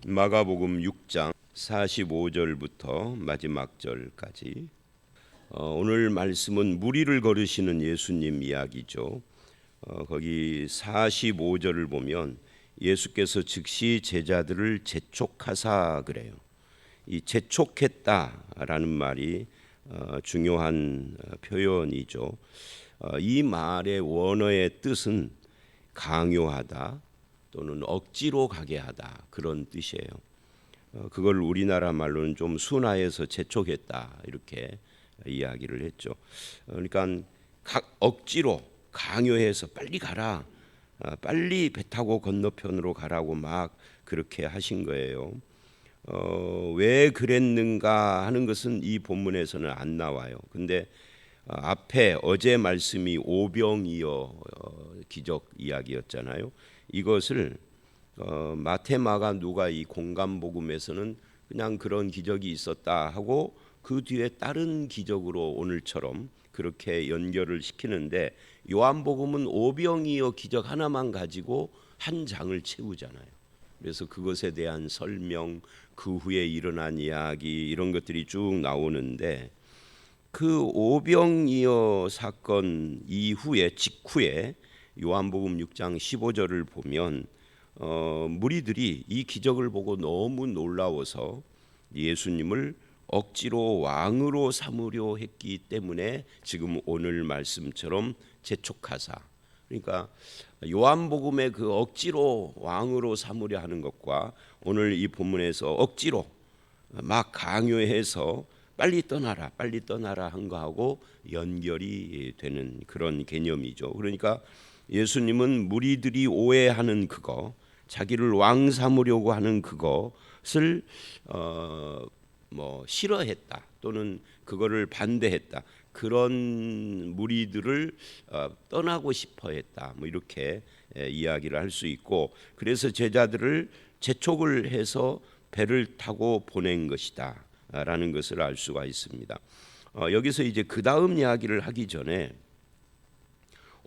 마가복음 6장 45절부터 마지막 절까지 오늘 말씀은 무리를 걸으시는 예수님 이야기죠. 거기 45절을 보면 예수께서 즉시 제자들을 재촉하사 그래요. 이 재촉했다라는 말이 중요한 표현이죠. 이 말의 원어의 뜻은 강요하다 또는 억지로 가게 하다, 그런 뜻이에요. 그걸 우리나라 말로는 좀 순화해서 재촉했다 이렇게 이야기를 했죠. 그러니까 억지로 강요해서 빨리 가라, 빨리 배 타고 건너편으로 가라고 막 그렇게 하신 거예요. 왜 그랬는가 하는 것은 이 본문에서는 안 나와요. 근데 앞에 어제 말씀이 오병이어 기적 이야기였잖아요. 이것을 마태, 마가, 누가 이 공간복음에서는 그냥 그런 기적이 있었다 하고 그 뒤에 다른 기적으로 오늘처럼 그렇게 연결을 시키는데, 요한복음은 오병이어 기적 하나만 가지고 한 장을 채우잖아요. 그래서 그것에 대한 설명, 그 후에 일어난 이야기, 이런 것들이 쭉 나오는데, 그 오병이어 사건 이후에 직후에 요한복음 6장 15절을 보면 무리들이 이 기적을 보고 너무 놀라워서 예수님을 억지로 왕으로 삼으려 했기 때문에 지금 오늘 말씀처럼 재촉하사, 그러니까 요한복음의 그 억지로 왕으로 삼으려 하는 것과 오늘 이 본문에서 억지로 막 강요해서 빨리 떠나라 한 거하고 연결이 되는 그런 개념이죠. 그러니까 예수님은 무리들이 오해하는 그거, 자기를 왕 삼으려고 하는 그것을 싫어했다 또는 그거를 반대했다, 그런 무리들을 떠나고 싶어했다, 이렇게 이야기를 할 수 있고, 그래서 제자들을 재촉을 해서 배를 타고 보낸 것이다 라는 것을 알 수가 있습니다. 여기서 이제 그 다음 이야기를 하기 전에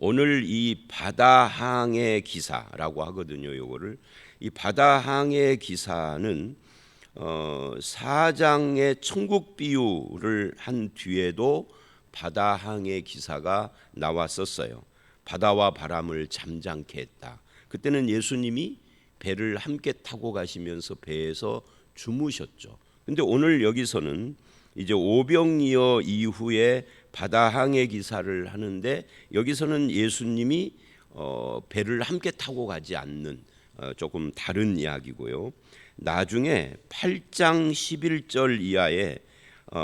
오늘 이 바다항해 기사라고 하거든요. 요거를 이 바다항해 기사는 4장의 천국 비유를 한 뒤에도 바다항해 기사가 나왔었어요. 바다와 바람을 잠잠케 했다. 그때는 예수님이 배를 함께 타고 가시면서 배에서 주무셨죠. 근데 오늘 여기서는 이제 오병이어 이후에 바다항해 기사를 하는데, 여기서는 예수님이 배를 함께 타고 가지 않는 조금 다른 이야기고요. 나중에 8장 11절 이하에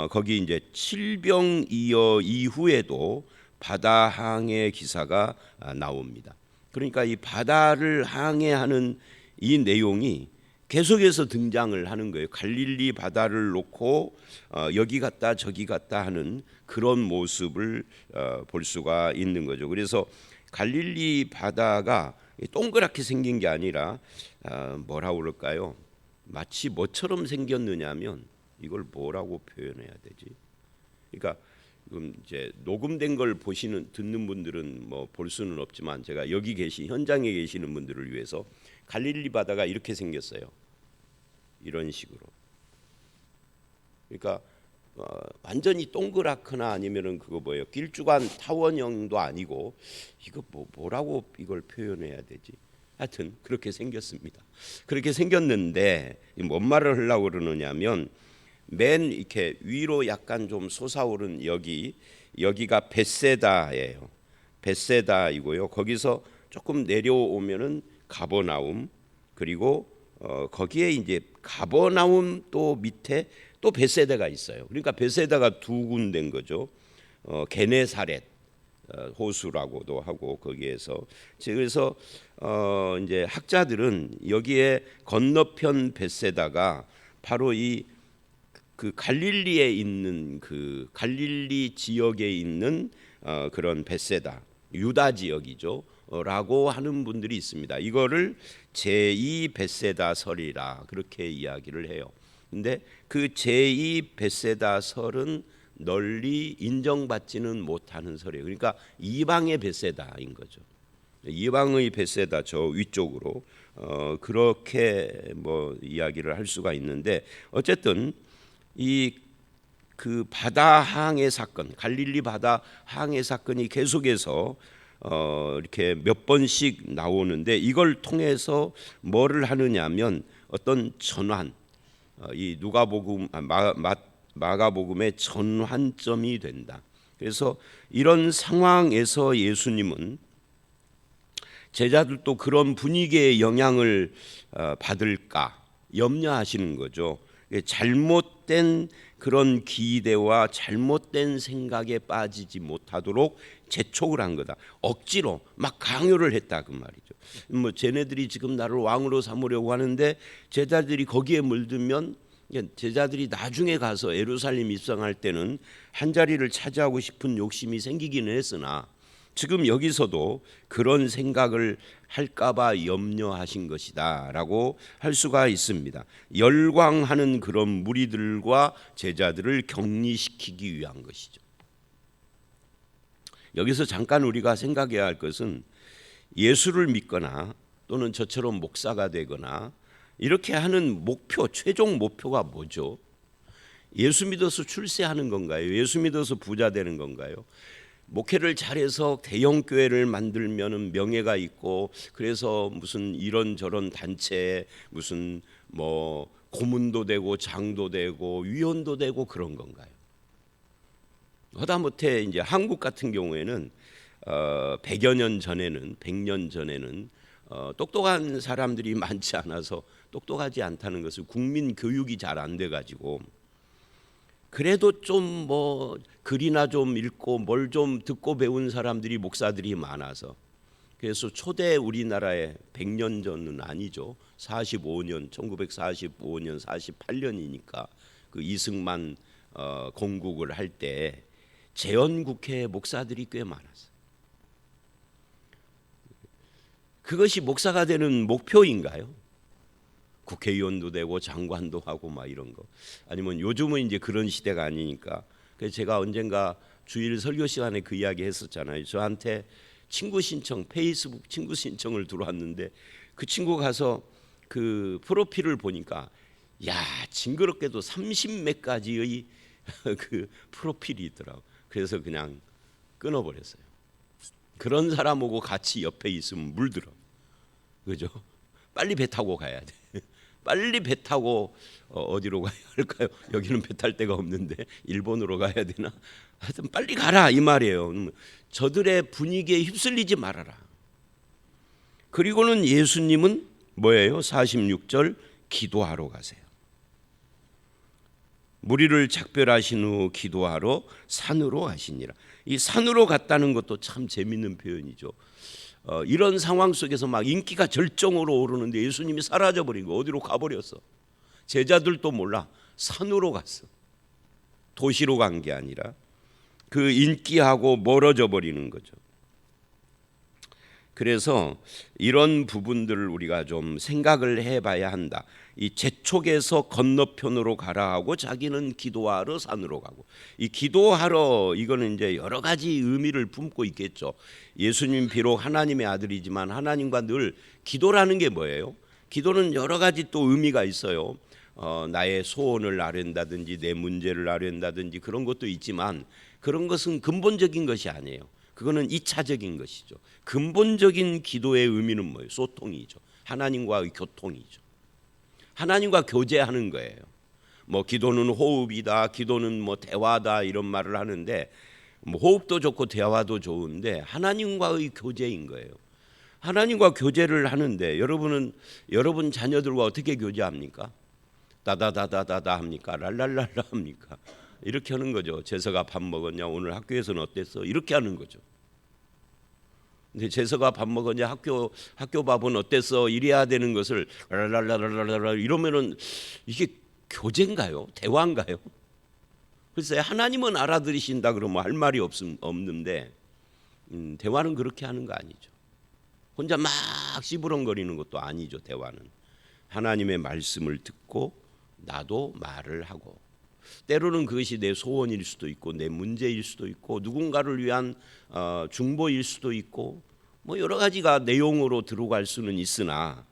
거기 이제 칠병이어 이후에도 바다항해 기사가 나옵니다. 그러니까 이 바다를 항해하는 이 내용이 계속해서 등장을 하는 거예요. 갈릴리 바다를 놓고 여기 갔다 저기 갔다 하는 그런 모습을 볼 수가 있는 거죠. 그래서 갈릴리 바다가 동그랗게 생긴 게 아니라 뭐라고 그럴까요? 마치 뭐처럼 생겼느냐면, 이걸 뭐라고 표현해야 되지? 그러니까 지금 이제 녹음된 걸 듣는 분들은 뭐 볼 수는 없지만, 제가 여기 현장에 계시는 분들을 위해서 갈릴리 바다가 이렇게 생겼어요. 이런 식으로. 그러니까 완전히 동그랗거나 아니면은 그거 뭐예요? 길쭉한 타원형도 아니고, 이거 뭐라고 이걸 표현해야 되지? 하여튼 그렇게 생겼습니다. 그렇게 생겼는데 뭔 말을 하려고 그러느냐면, 맨 이렇게 위로 약간 좀 솟아오른 여기가 벳세다예요. 벳세다이고요. 거기서 조금 내려오면은 가버나움, 그리고 거기에 이제 가버나움 또 밑에 또 벳세다가 있어요. 그러니까 벳세다가 두 군데인 거죠. 게네사렛 호수라고도 하고 거기에서. 그래서 이제 학자들은 여기에 건너편 벳세다가 바로 그 갈릴리에 있는 그 갈릴리 지역에 있는 그런 벳세다, 유다 지역이죠. 라고 하는 분들이 있습니다. 이거를 제2 벳세다 설이라 그렇게 이야기를 해요. 근데 그 제2 벳세다 설은 널리 인정받지는 못하는 설이에요. 그러니까 이방의 벳세다인 거죠. 이방의 벳세다 저 위쪽으로. 그렇게 뭐 이야기를 할 수가 있는데 어쨌든 이 그 바다 항해 사건, 갈릴리 바다 항해 사건이 계속해서 이렇게 몇 번씩 나오는데 이걸 통해서 뭐를 하느냐면 어떤 전환, 이 누가복음 마가복음의 전환점이 된다. 그래서 이런 상황에서 예수님은 제자들도 그런 분위기의 영향을 받을까 염려하시는 거죠. 잘못된 그런 기대와 잘못된 생각에 빠지지 못하도록 재촉을 한 거다. 억지로 막 강요를 했다 그 말이죠. 뭐 쟤네들이 지금 나를 왕으로 삼으려고 하는데 제자들이 거기에 물들면 제자들이 나중에 가서 예루살렘 입성할 때는 한 자리를 차지하고 싶은 욕심이 생기기는 했으나 지금 여기서도 그런 생각을 할까봐 염려하신 것이다라고 할 수가 있습니다. 열광하는 그런 무리들과 제자들을 격리시키기 위한 것이죠. 여기서 잠깐 우리가 생각해야 할 것은 예수를 믿거나 또는 저처럼 목사가 되거나 이렇게 하는 목표, 최종 목표가 뭐죠? 예수 믿어서 출세하는 건가요? 예수 믿어서 부자 되는 건가요? 목회를 잘해서 대형 교회를 만들면은 명예가 있고 그래서 무슨 이런저런 단체에 무슨 뭐 고문도 되고 장도 되고 위원도 되고 그런 건가요? 하다못해 이제 한국 같은 경우에는 100여 년 전에는 100년 전에는 똑똑한 사람들이 많지 않아서 똑똑하지 않다는 것을 국민 교육이 잘 안 돼 가지고 그래도 좀 뭐 글이나 좀 읽고 뭘 좀 듣고 배운 사람들이 목사들이 많아서 그래서 초대 우리나라의 100년 전은 아니죠. 45년 1945년 48년이니까 그 이승만 건국을 할 때 재헌국회 목사들이 꽤 많았어요. 그것이 목사가 되는 목표인가요? 국회의원도 되고 장관도 하고 막 이런 거 아니면 요즘은 이제 그런 시대가 아니니까 그래서 제가 언젠가 주일 설교 시간에 그 이야기 했었잖아요. 저한테 친구 신청 페이스북 친구 신청을 들어왔는데 그 친구 가서 그 프로필을 보니까 야 징그럽게도 30몇 가지의 그 프로필이 있더라고. 그래서 그냥 끊어버렸어요. 그런 사람하고 같이 옆에 있으면 물들어. 그죠? 빨리 배 타고 가야 돼. 빨리 배 타고 어디로 가야 할까요? 여기는 배 탈 데가 없는데 일본으로 가야 되나? 하여튼 빨리 가라 이 말이에요. 저들의 분위기에 휩쓸리지 말아라. 그리고는 예수님은 뭐예요? 46절 기도하러 가세요. 무리를 작별하신 후 기도하러 산으로 가시니라. 이 산으로 갔다는 것도 참 재밌는 표현이죠. 이런 상황 속에서 막 인기가 절정으로 오르는데 예수님이 사라져버리고 어디로 가버렸어. 제자들도 몰라. 산으로 갔어. 도시로 간 게 아니라 그 인기하고 멀어져 버리는 거죠. 그래서 이런 부분들을 우리가 좀 생각을 해봐야 한다. 이 재촉에서 건너편으로 가라 하고 자기는 기도하러 산으로 가고 이 기도하러 이거는 이제 여러 가지 의미를 품고 있겠죠. 예수님 비록 하나님의 아들이지만 하나님과 늘 기도라는 게 뭐예요? 기도는 여러 가지 또 의미가 있어요. 나의 소원을 아뢰다든지 내 문제를 아뢰다든지 그런 것도 있지만 그런 것은 근본적인 것이 아니에요. 그거는 2차적인 것이죠. 근본적인 기도의 의미는 뭐예요? 소통이죠. 하나님과의 교통이죠. 하나님과 교제하는 거예요. 뭐 기도는 호흡이다, 기도는 뭐 대화다 이런 말을 하는데 뭐 호흡도 좋고 대화도 좋은데 하나님과의 교제인 거예요. 하나님과 교제를 하는데 여러분은 여러분 자녀들과 어떻게 교제합니까? 다다다다다다 합니까? 랄랄랄라 합니까? 이렇게 하는 거죠. 재석아 밥 먹었냐? 오늘 학교에서는 어땠어? 이렇게 하는 거죠. 근데 재석아 밥 먹었냐? 학교 밥은 어땠어? 이래야 되는 것을 랄랄랄랄랄라 이러면은 이게 교제인가요? 대화인가요? 글쎄 하나님은 알아들으신다 그러면 할 말이 없는데 대화는 그렇게 하는 거 아니죠. 혼자 막 씨부렁거리는 것도 아니죠. 대화는 하나님의 말씀을 듣고 나도 말을 하고 때로는 그것이 내 소원일 수도 있고 내 문제일 수도 있고 누군가를 위한 중보일 수도 있고 뭐 여러 가지가 내용으로 들어갈 수는 있으나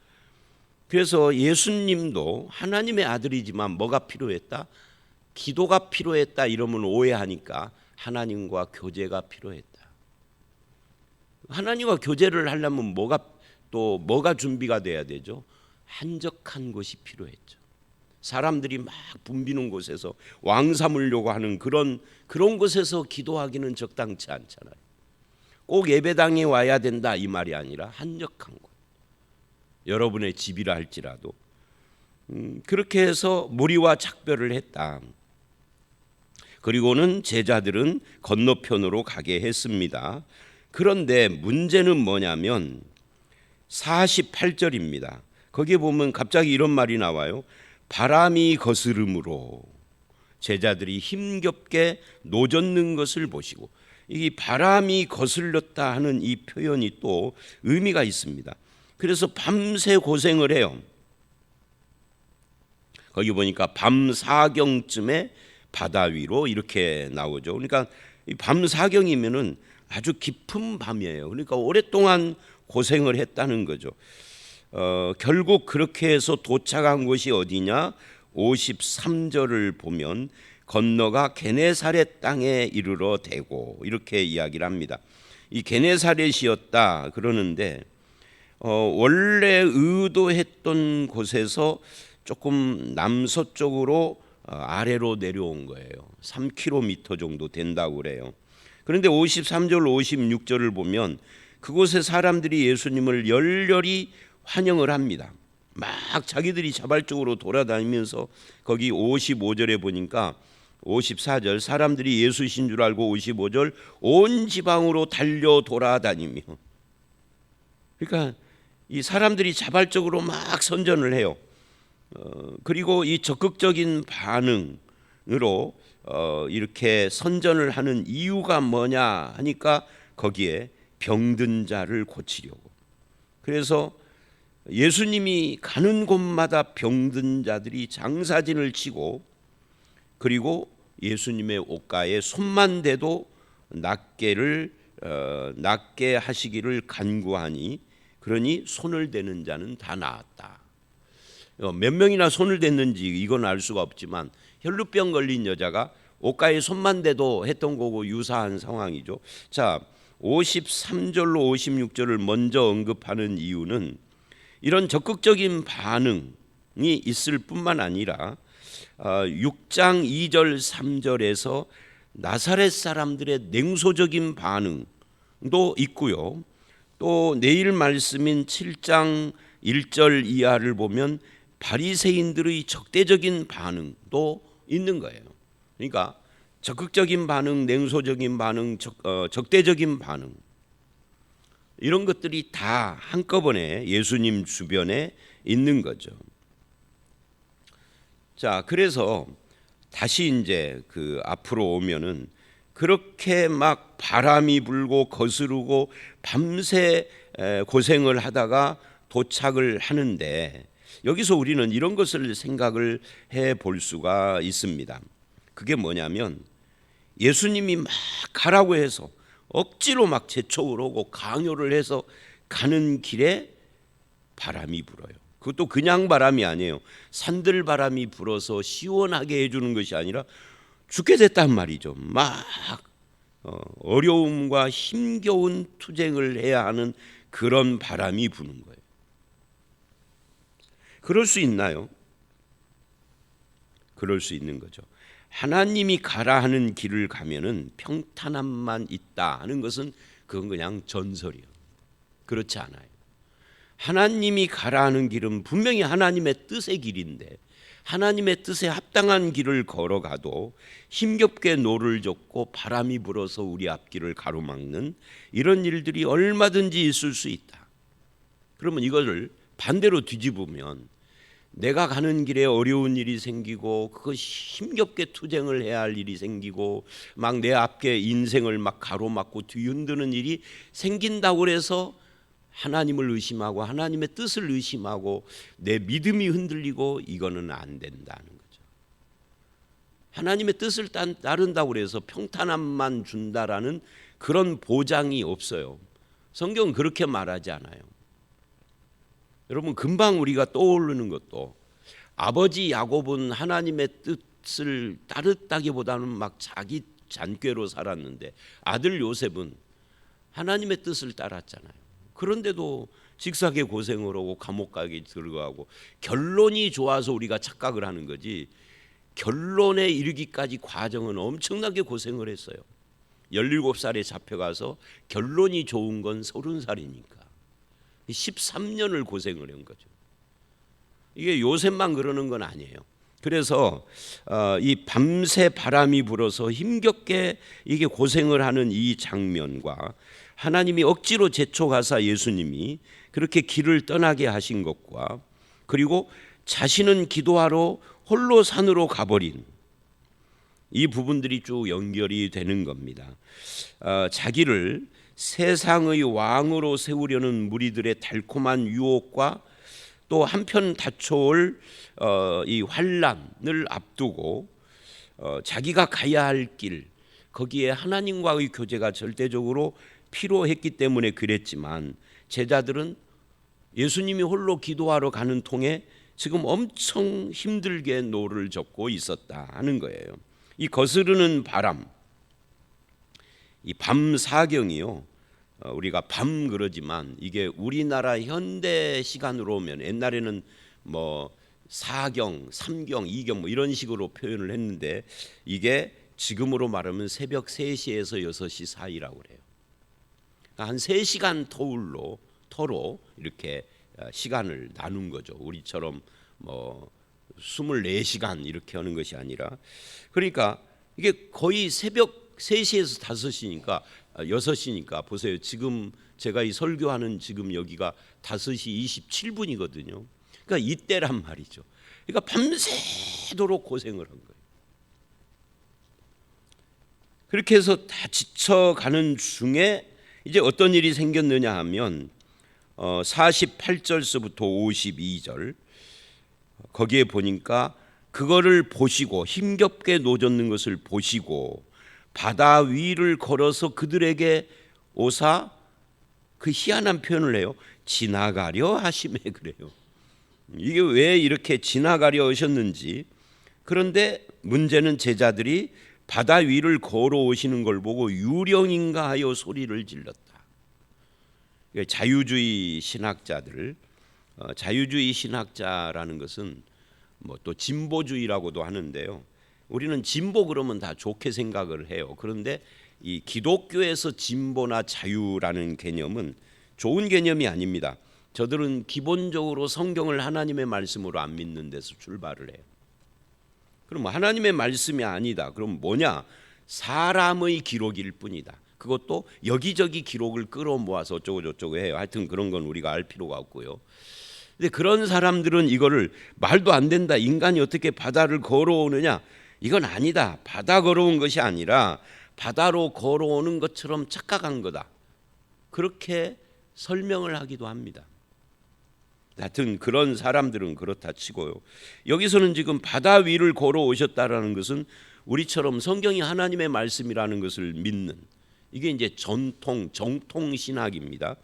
그래서 예수님도 하나님의 아들이지만 뭐가 필요했다? 기도가 필요했다 이러면 오해하니까 하나님과 교제가 필요했다. 하나님과 교제를 하려면 뭐가 준비가 돼야 되죠? 한적한 곳이 필요했죠. 사람들이 막 붐비는 곳에서 왕 삼으려고 하는 그런 곳에서 기도하기는 적당치 않잖아요. 꼭 예배당에 와야 된다 이 말이 아니라 한적한 곳, 여러분의 집이라 할지라도 그렇게 해서 무리와 작별을 했다. 그리고는 제자들은 건너편으로 가게 했습니다. 그런데 문제는 뭐냐면 48절입니다. 거기에 보면 갑자기 이런 말이 나와요. 바람이 거스름으로 제자들이 힘겹게 노젓는 것을 보시고, 이 바람이 거슬렸다 하는 이 표현이 또 의미가 있습니다. 그래서 밤새 고생을 해요. 거기 보니까 밤 사경쯤에 바다 위로 이렇게 나오죠. 그러니까 밤 사경이면은 아주 깊은 밤이에요. 그러니까 오랫동안 고생을 했다는 거죠. 결국 그렇게 해서 도착한 곳이 어디냐? 53절을 보면 건너가 게네사렛 땅에 이르러 대고 이렇게 이야기를 합니다. 이 게네사렛이었다 그러는데 원래 의도했던 곳에서 조금 남서쪽으로 아래로 내려온 거예요. 3km 정도 된다고 그래요. 그런데 53절 56절을 보면 그곳에 사람들이 예수님을 열렬히 환영을 합니다. 막 자기들이 자발적으로 돌아다니면서 거기 55절에 보니까 54절 사람들이 예수신 줄 알고 55절 온 지방으로 달려 돌아다니며, 그러니까 이 사람들이 자발적으로 막 선전을 해요. 그리고 이 적극적인 반응으로 이렇게 선전을 하는 이유가 뭐냐 하니까 거기에 병든 자를 고치려고. 그래서 예수님이 가는 곳마다 병든 자들이 장사진을 치고, 그리고 예수님의 옷가에 손만 대도 낫게 하시기를 간구하니, 그러니 손을 대는 자는 다 나았다. 몇 명이나 손을 댔는지 이건 알 수가 없지만 혈루병 걸린 여자가 옷가에 손만 대도 했던 거고 유사한 상황이죠. 자, 53절로 56절을 먼저 언급하는 이유는 이런 적극적인 반응이 있을 뿐만 아니라 6장 2절 3절에서 나사렛 사람들의 냉소적인 반응도 있고요. 또 내일 말씀인 7장 1절 이하를 보면 바리새인들의 적대적인 반응도 있는 거예요. 그러니까 적극적인 반응, 냉소적인 반응, 적대적인 반응, 이런 것들이 다 한꺼번에 예수님 주변에 있는 거죠. 자, 그래서 다시 이제 그 앞으로 오면은 그렇게 막 바람이 불고 거스르고 밤새 고생을 하다가 도착을 하는데, 여기서 우리는 이런 것을 생각을 해 볼 수가 있습니다. 그게 뭐냐면 예수님이 막 가라고 해서 억지로 막 재촉을 하고 강요를 해서 가는 길에 바람이 불어요. 그것도 그냥 바람이 아니에요. 산들바람이 불어서 시원하게 해주는 것이 아니라 죽게 됐단 말이죠. 막 어려움과 힘겨운 투쟁을 해야 하는 그런 바람이 부는 거예요. 그럴 수 있나요? 그럴 수 있는 거죠. 하나님이 가라 하는 길을 가면은 평탄함만 있다 하는 것은 그건 그냥 전설이에요. 그렇지 않아요. 하나님이 가라 하는 길은 분명히 하나님의 뜻의 길인데, 하나님의 뜻에 합당한 길을 걸어가도 힘겹게 노를 젓고 바람이 불어서 우리 앞길을 가로막는 이런 일들이 얼마든지 있을 수 있다. 그러면 이거를 반대로 뒤집으면 내가 가는 길에 어려운 일이 생기고 그것이 힘겹게 투쟁을 해야 할 일이 생기고 막 내 앞에 인생을 막 가로막고 뒤흔드는 일이 생긴다고 해서 하나님을 의심하고 하나님의 뜻을 의심하고 내 믿음이 흔들리고, 이거는 안 된다는 거죠. 하나님의 뜻을 따른다고 해서 평탄함만 준다라는 그런 보장이 없어요. 성경은 그렇게 말하지 않아요. 여러분 금방 우리가 떠오르는 것도 아버지 야곱은 하나님의 뜻을 따르다기보다는 막 자기 잔꾀로 살았는데 아들 요셉은 하나님의 뜻을 따랐잖아요. 그런데도 직사게 고생을 하고 감옥 가게 들어가고 결론이 좋아서 우리가 착각을 하는 거지 결론에 이르기까지 과정은 엄청나게 고생을 했어요. 17살에 잡혀가서 결론이 좋은 건 30살이니까 13년을 고생을 한 거죠. 이게 요셉만 그러는 건 아니에요. 그래서 이 밤새 바람이 불어서 힘겹게 이게 고생을 하는 이 장면과 하나님이 억지로 재촉하사 예수님이 그렇게 길을 떠나게 하신 것과 그리고 자신은 기도하러 홀로 산으로 가버린 이 부분들이 쭉 연결이 되는 겁니다. 자기를 세상의 왕으로 세우려는 무리들의 달콤한 유혹과 또 한편 닥쳐올 이 환난을 앞두고 자기가 가야 할 길 거기에 하나님과의 교제가 절대적으로 필요했기 때문에 그랬지만 제자들은 예수님이 홀로 기도하러 가는 통에 지금 엄청 힘들게 노를 젓고 있었다 하는 거예요. 이 거스르는 바람, 이 밤 사경이요. 우리가 밤 그러지만 이게 우리나라 현대 시간으로 오면 옛날에는 뭐 사경, 삼경, 이경 뭐 이런 식으로 표현을 했는데 이게 지금으로 말하면 새벽 3시에서 6시 사이라고 그래요. 한 3시간 터로 이렇게 시간을 나눈 거죠. 우리처럼 뭐 24시간 이렇게 하는 것이 아니라 그러니까 이게 거의 새벽 3시에서 5시니까 6시니까 보세요. 지금 제가 이 설교하는 지금 여기가 5시 27분이거든요. 그러니까 이때란 말이죠. 그러니까 밤새도록 고생을 한 거예요. 그렇게 해서 다 지쳐가는 중에 이제 어떤 일이 생겼느냐 하면 48절서부터 52절 거기에 보니까 그거를 보시고 힘겹게 노젓는 것을 보시고 바다 위를 걸어서 그들에게 오사 그 희한한 표현을 해요. 지나가려 하시매 그래요. 이게 왜 이렇게 지나가려 하셨는지. 그런데 문제는 제자들이 바다 위를 걸어오시는 걸 보고 유령인가 하여 소리를 질렀다. 자유주의 신학자들, 자유주의 신학자라는 것은 뭐 또 진보주의라고도 하는데요. 우리는 진보 그러면 다 좋게 생각을 해요. 그런데 이 기독교에서 진보나 자유라는 개념은 좋은 개념이 아닙니다. 저들은 기본적으로 성경을 하나님의 말씀으로 안 믿는 데서 출발을 해요. 그럼 하나님의 말씀이 아니다. 그럼 뭐냐? 사람의 기록일 뿐이다. 그것도 여기저기 기록을 끌어모아서 어쩌고 저쩌고 해요. 하여튼 그런 건 우리가 알 필요가 없고요. 근데 그런 사람들은 이거를 말도 안 된다. 인간이 어떻게 바다를 걸어오느냐? 이건 아니다. 바다 걸어온 것이 아니라 바다로 걸어오는 것처럼 착각한 거다. 그렇게 설명을 하기도 합니다. 하여튼 그런 사람들은 그렇다 치고요. 여기서는 지금 바다 위를 걸어오셨다라는 것은 우리처럼 성경이 하나님의 말씀이라는 것을 믿는 이게 이제 정통 신학입니다.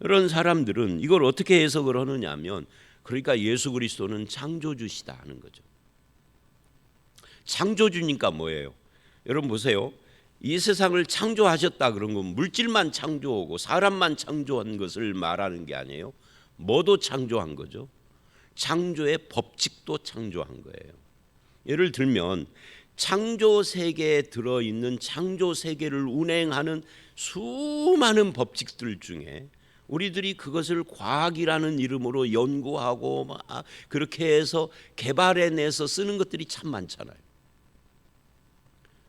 이런 사람들은 이걸 어떻게 해석을 하느냐 하면 그러니까 예수 그리스도는 창조주시다 하는 거죠. 창조주니까 뭐예요? 여러분 보세요. 이 세상을 창조하셨다 그런 건 물질만 창조하고 사람만 창조한 것을 말하는 게 아니에요. 뭐도 창조한 거죠. 창조의 법칙도 창조한 거예요. 예를 들면 창조 세계에 들어있는 창조 세계를 운행하는 수많은 법칙들 중에 우리들이 그것을 과학이라는 이름으로 연구하고 막 그렇게 해서 개발해내서 쓰는 것들이 참 많잖아요.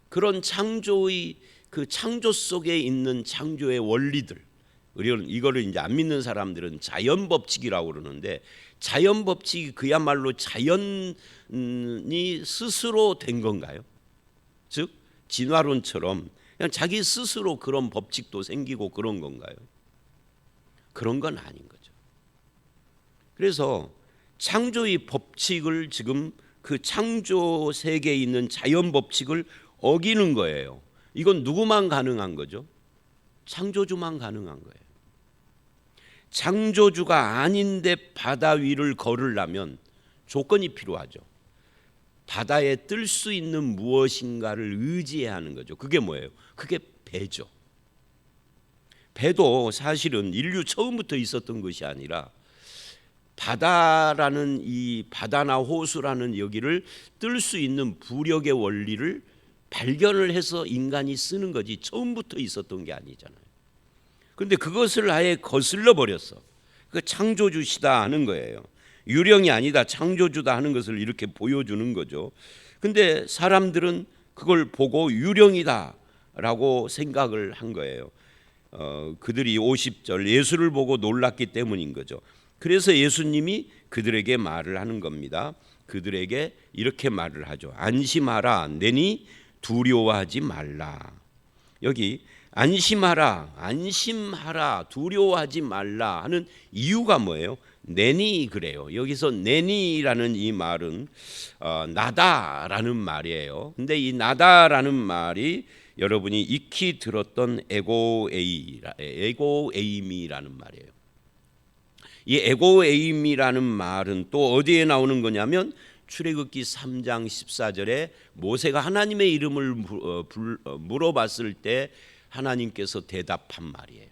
그런 창조의 그 창조 속에 있는 창조의 원리들, 우리는 이거를 이제 안 믿는 사람들은 자연 법칙이라고 그러는데 자연 법칙이 그야말로 자연이 스스로 된 건가요? 즉 진화론처럼 그냥 자기 스스로 그런 법칙도 생기고 그런 건가요? 그런 건 아닌 거죠. 그래서 창조의 법칙을 지금 그 창조 세계에 있는 자연 법칙을 어기는 거예요. 이건 누구만 가능한 거죠? 창조주만 가능한 거예요. 창조주가 아닌데 바다 위를 걸으려면 조건이 필요하죠. 바다에 뜰 수 있는 무엇인가를 의지해야 하는 거죠. 그게 뭐예요? 그게 배죠. 배도 사실은 인류 처음부터 있었던 것이 아니라 바다라는 이 바다나 호수라는 여기를 뜰 수 있는 부력의 원리를 발견을 해서 인간이 쓰는 거지 처음부터 있었던 게 아니잖아요. 그런데 그것을 아예 거슬러 버렸어. 그 창조주시다 하는 거예요. 유령이 아니다 창조주다 하는 것을 이렇게 보여주는 거죠. 근데 사람들은 그걸 보고 유령이다라고 생각을 한 거예요. 그들이 50절 예수를 보고 놀랐기 때문인 거죠. 그래서 예수님이 그들에게 말을 하는 겁니다. 그들에게 이렇게 말을 하죠. 안심하라, 내니 두려워하지 말라. 여기 안심하라, 안심하라, 두려워하지 말라 하는 이유가 뭐예요? 내니 그래요. 여기서 내니라는 이 말은 나다라는 말이에요. 근데 이 나다라는 말이 여러분이 익히 들었던 에고에임이라는 말이에요. 이 에고에임이라는 말은 또 어디에 나오는 거냐면 출애굽기 3장 14절에 모세가 하나님의 이름을 물어봤을 때 하나님께서 대답한 말이에요.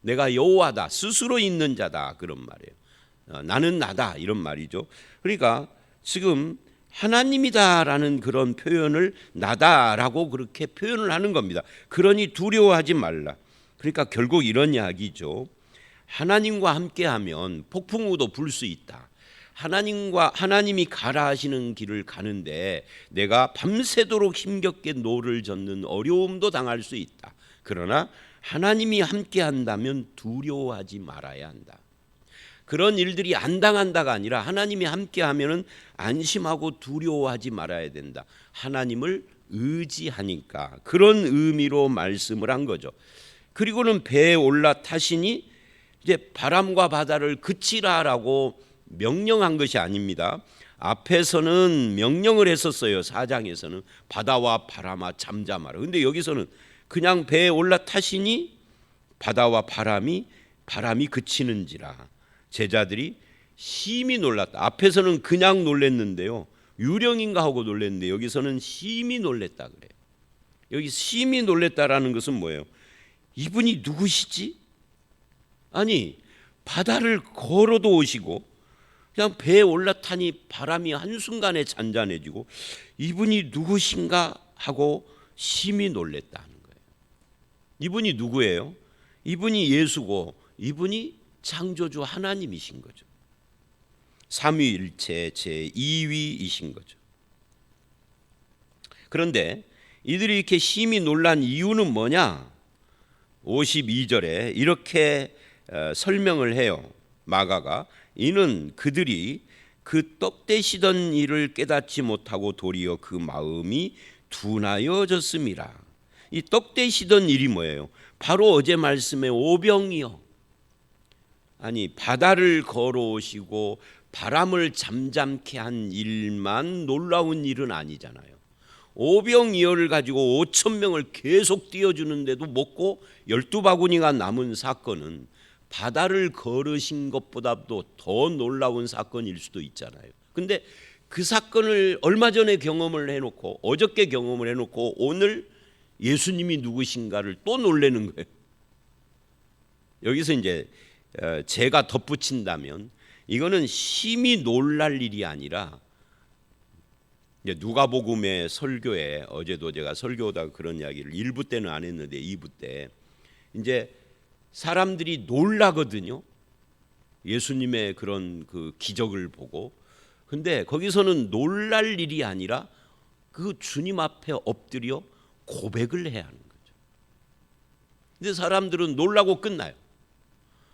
내가 여호와다, 스스로 있는 자다, 그런 말이에요. 나는 나다, 이런 말이죠. 그러니까 지금 하나님이다라는 그런 표현을 나다라고 그렇게 표현을 하는 겁니다. 그러니 두려워하지 말라. 그러니까 결국 이런 이야기죠. 하나님과 함께하면 폭풍우도 불 수 있다. 하나님이 가라 하시는 길을 가는데 내가 밤새도록 힘겹게 노를 젓는 어려움도 당할 수 있다. 그러나 하나님이 함께한다면 두려워하지 말아야 한다. 그런 일들이 안 당한다가 아니라 하나님이 함께하면은 안심하고 두려워하지 말아야 된다. 하나님을 의지하니까 그런 의미로 말씀을 한 거죠. 그리고는 배에 올라타시니 이제 바람과 바다를 그치라라고 명령한 것이 아닙니다. 앞에서는 명령을 했었어요. 4장에서는 바다와 바람아 잠잠하라. 근데 여기서는 그냥 배에 올라타시니 바다와 바람이 그치는지라. 제자들이 심히 놀랐다. 앞에서는 그냥 놀랬는데요. 유령인가 하고 놀랬는데 여기서는 심히 놀랬다 그래요. 여기 심히 놀랬다라는 것은 뭐예요? 이분이 누구시지? 아니 바다를 걸어도 오시고 그냥 배에 올라타니 바람이 한순간에 잔잔해지고 이분이 누구신가 하고 심히 놀랬다는 거예요. 이분이 누구예요? 이분이 예수고 이분이 창조주 하나님이신 거죠. 삼위일체 제2위이신 거죠. 그런데 이들이 이렇게 심히 놀란 이유는 뭐냐? 52절에 이렇게 설명을 해요. 마가가 이는 그들이 그 떡대시던 일을 깨닫지 못하고 도리어 그 마음이 둔하여졌음이라. 이 떡대시던 일이 뭐예요? 바로 어제 말씀의 오병이요. 아니 바다를 걸어오시고 바람을 잠잠케 한 일만 놀라운 일은 아니잖아요. 오병이어를 가지고 5,000명을 계속 띄워주는데도 먹고 12바구니가 남은 사건은 바다를 걸으신 것보다도 더 놀라운 사건일 수도 있잖아요. 근데 그 사건을 얼마 전에 경험을 해놓고 어저께 경험을 해놓고 오늘 예수님이 누구신가를 또 놀라는 거예요. 여기서 이제 제가 덧붙인다면 이거는 심히 놀랄 일이 아니라 누가복음의 설교에 어제도 제가 설교하다가 그런 이야기를 1부 때는 안 했는데 2부 때 이제 사람들이 놀라거든요. 예수님의 그런 그 기적을 보고. 근데 거기서는 놀랄 일이 아니라 그 주님 앞에 엎드려 고백을 해야 하는 거죠. 근데 사람들은 놀라고 끝나요.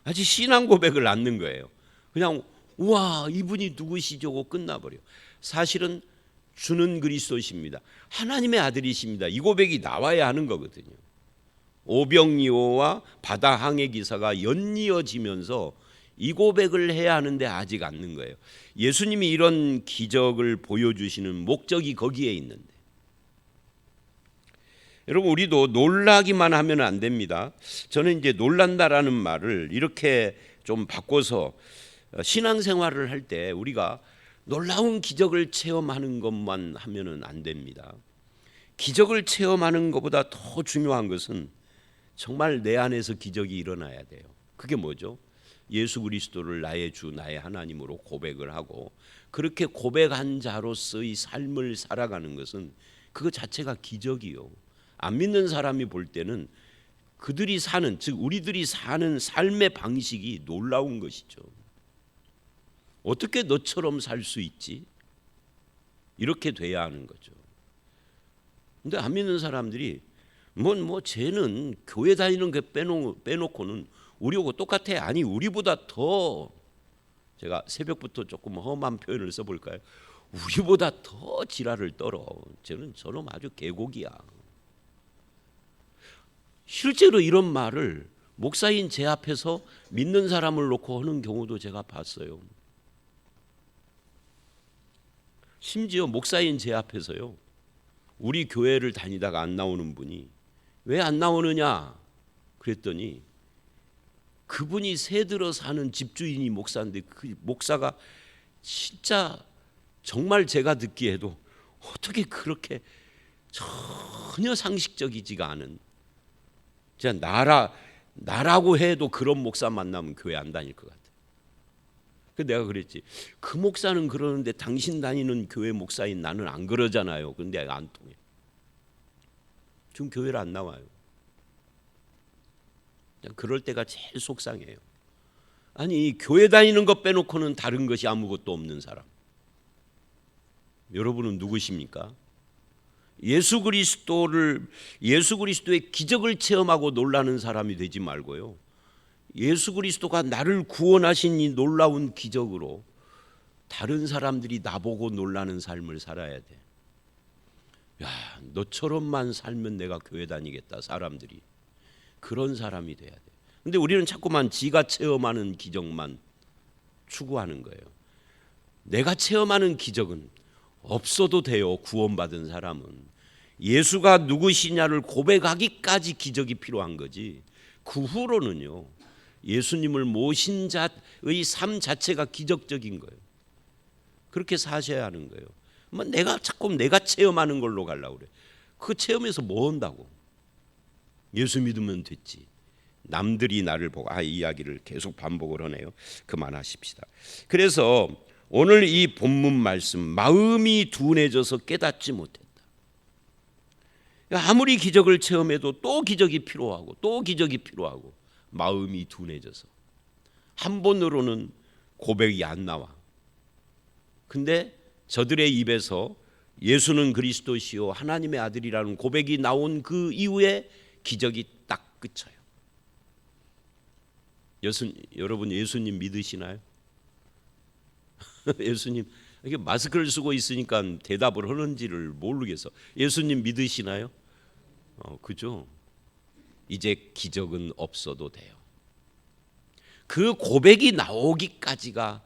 아직 신앙 고백을 않는 거예요. 그냥 우와 이분이 누구시죠? 끝나버려. 사실은 주는 그리스도십니다. 하나님의 아들이십니다. 이 고백이 나와야 하는 거거든요. 오병이어와 바다 항해 기사가 연이어지면서 이 고백을 해야 하는데 아직 않는 거예요. 예수님이 이런 기적을 보여주시는 목적이 거기에 있는데 여러분 우리도 놀라기만 하면 안 됩니다. 저는 이제 놀란다라는 말을 이렇게 좀 바꿔서 신앙생활을 할 때 우리가 놀라운 기적을 체험하는 것만 하면은 안 됩니다. 기적을 체험하는 것보다 더 중요한 것은 정말 내 안에서 기적이 일어나야 돼요. 그게 뭐죠? 예수 그리스도를 나의 주 나의 하나님으로 고백을 하고 그렇게 고백한 자로서의 삶을 살아가는 것은 그거 자체가 기적이요. 안 믿는 사람이 볼 때는 그들이 사는, 즉 우리들이 사는 삶의 방식이 놀라운 것이죠. 어떻게 너처럼 살 수 있지? 이렇게 돼야 하는 거죠. 근데 안 믿는 사람들이 뭐 쟤는 교회 다니는 게 빼놓고는 우리하고 똑같아. 아니 우리보다 더, 제가 새벽부터 조금 험한 표현을 써볼까요? 우리보다 더 지랄을 떨어. 쟤는 저놈 아주 계곡이야. 실제로 이런 말을 목사인 제 앞에서 믿는 사람을 놓고 하는 경우도 제가 봤어요. 심지어 목사인 제 앞에서요, 우리 교회를 다니다가 안 나오는 분이 왜 안 나오느냐 그랬더니 그분이 새들어 사는 집주인이 목사인데 그 목사가 진짜 정말 제가 듣기에도 어떻게 그렇게 전혀 상식적이지가 않은, 진짜 나라고 해도 그런 목사 만나면 교회 안 다닐 것 같아. 그 내가 그랬지, 그 목사는 그러는데 당신 다니는 교회 목사인 나는 안 그러잖아요. 근데 안 통해. 지금 교회를 안 나와요. 그럴 때가 제일 속상해요. 아니 교회 다니는 것 빼놓고는 다른 것이 아무것도 없는 사람. 여러분은 누구십니까? 예수 그리스도의 기적을 체험하고 놀라는 사람이 되지 말고요, 예수 그리스도가 나를 구원하신 이 놀라운 기적으로 다른 사람들이 나보고 놀라는 삶을 살아야 돼. 야, 너처럼만 살면 내가 교회 다니겠다. 사람들이 그런 사람이 돼야 돼. 근데 우리는 자꾸만 지가 체험하는 기적만 추구하는 거예요. 내가 체험하는 기적은 없어도 돼요. 구원받은 사람은 예수가 누구시냐를 고백하기까지 기적이 필요한 거지, 그 후로는요 예수님을 모신 자의 삶 자체가 기적적인 거예요. 그렇게 사셔야 하는 거예요. 자꾸 내가 체험하는 걸로 가려고 그래. 그 체험에서 뭐 한다고? 예수 믿으면 됐지. 남들이 나를 보고 이 이야기를 계속 반복을 하네요. 그만하십시다. 그래서 오늘 이 본문 말씀, 마음이 둔해져서 깨닫지 못했다. 아무리 기적을 체험해도 또 기적이 필요하고 또 기적이 필요하고 마음이 둔해져서 한 번으로는 고백이 안 나와. 근데 저들의 입에서 예수는 그리스도시요 하나님의 아들이라는 고백이 나온 그 이후에 기적이 딱 그쳐요. 여러분 예수님 믿으시나요? 예수님, 이게 마스크를 쓰고 있으니까 대답을 하는지를 모르겠어. 예수님 믿으시나요? 그죠? 이제 기적은 없어도 돼요. 그 고백이 나오기까지가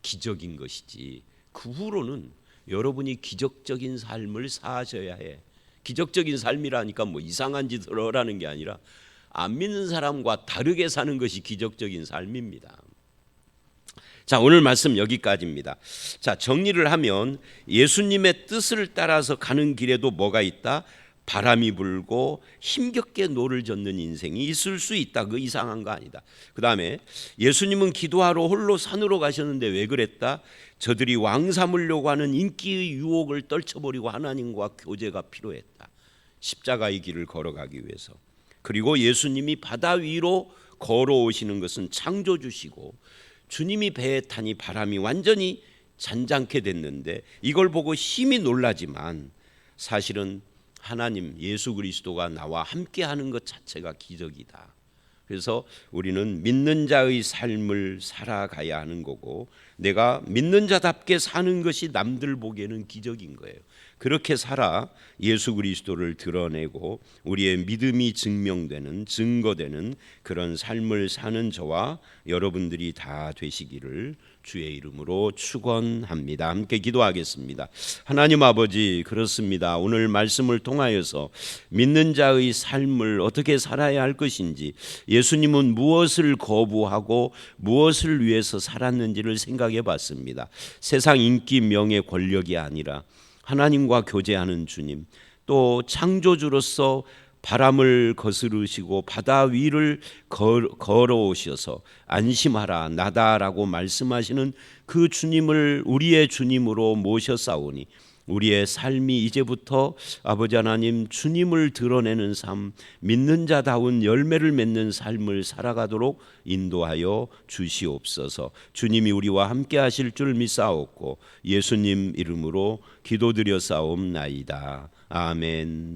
기적인 것이지, 그 후로는 여러분이 기적적인 삶을 사셔야 해. 기적적인 삶이라니까 뭐 이상한 짓을 하라는 게 아니라 안 믿는 사람과 다르게 사는 것이 기적적인 삶입니다. 자, 오늘 말씀 여기까지입니다. 자, 정리를 하면 예수님의 뜻을 따라서 가는 길에도 뭐가 있다? 바람이 불고 힘겹게 노를 젓는 인생이 있을 수 있다. 그 이상한 거 아니다. 그 다음에 예수님은 기도하러 홀로 산으로 가셨는데 왜 그랬다? 저들이 왕 삼으려고 하는 인기의 유혹을 떨쳐버리고 하나님과 교제가 필요했다. 십자가의 길을 걸어가기 위해서. 그리고 예수님이 바다 위로 걸어오시는 것은 창조주시고 주님이 배에 타니 바람이 완전히 잔잔케 됐는데 이걸 보고 심히 놀라지만 사실은 하나님 예수 그리스도가 나와 함께하는 것 자체가 기적이다. 그래서 우리는 믿는 자의 삶을 살아가야 하는 거고 내가 믿는 자답게 사는 것이 남들 보기에는 기적인 거예요. 그렇게 살아 예수 그리스도를 드러내고 우리의 믿음이 증명되는, 증거되는 그런 삶을 사는 저와 여러분들이 다 되시기를 주의 이름으로 축원합니다. 함께 기도하겠습니다. 하나님 아버지, 그렇습니다. 오늘 말씀을 통하여서 믿는 자의 삶을 어떻게 살아야 할 것인지, 예수님은 무엇을 거부하고 무엇을 위해서 살았는지를 생각해 봤습니다. 세상 인기, 명예, 권력이 아니라 하나님과 교제하는 주님, 또 창조주로서 바람을 거스르시고 바다 위를 걸어오셔서 안심하라 나다라고 말씀하시는 그 주님을 우리의 주님으로 모셔싸우니 우리의 삶이 이제부터 아버지 하나님 주님을 드러내는 삶, 믿는 자다운 열매를 맺는 삶을 살아가도록 인도하여 주시옵소서. 주님이 우리와 함께 하실 줄 믿사옵고 예수님 이름으로 기도드려 싸움나이다. 아멘.